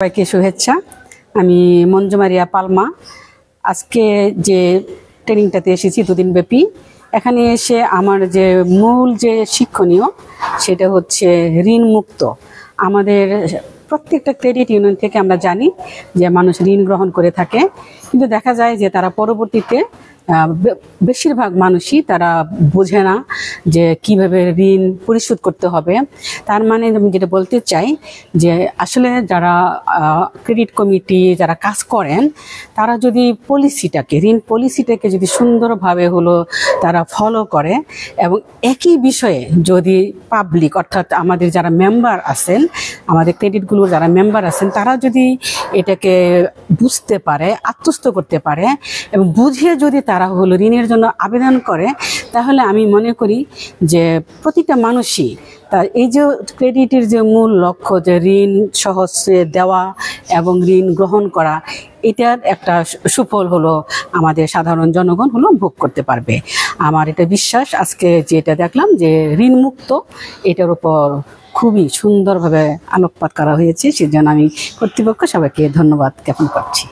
সবাইকে শুভেচ্ছা। আমি মঞ্জু মারিয়া পালমা। আজকে যে ট্রেনিংটাতে এসেছি দুদিন ব্যাপী, এখানে এসে আমার যে মূল যে শিক্ষণীয় সেটা হচ্ছে ঋণ মুক্ত। আমাদের প্রত্যেকটা ক্রেডিট ইউনিয়ন থেকে আমরা জানি যে মানুষ ঋণ গ্রহণ করে থাকে, কিন্তু দেখা যায় যে তারা পরবর্তীতে বেশিরভাগ মানুষই তারা বোঝে না যে কিভাবে ঋণ পরিশোধ করতে হবে। তার মানে আমি যেটা বলতে চাই যে আসলে যারা ক্রেডিট কমিটি যারা কাজ করেন, তারা যদি ঋণ পলিসিটাকে যদি সুন্দরভাবে তারা ফলো করে এবং একই বিষয়ে যদি পাবলিক অর্থাৎ আমাদের যারা মেম্বার আছেন, আমাদের ক্রেডিটগুলোর যারা মেম্বার আছেন, তারা যদি এটাকে বুঝতে পারে, আত্মস্থ করতে পারে এবং বুঝিয়ে যদি তারা ঋণের জন্য আবেদন করে, তাহলে আমি মনে করি যে প্রতিটা মানুষই তার এই যে ক্রেডিটের যে মূল লক্ষ্য যে ঋণ সহজে দেওয়া এবং ঋণ গ্রহণ করা, এটার একটা সুফল আমাদের সাধারণ জনগণ ভোগ করতে পারবে। আমার এটা বিশ্বাস। আজকে যেটা দেখলাম যে ঋণ মুক্ত, এটার উপর খুবই সুন্দরভাবে আলোকপাত করা হয়েছে, সেজন্য আমি কর্তৃপক্ষ সবাইকে ধন্যবাদ জ্ঞাপন করছি।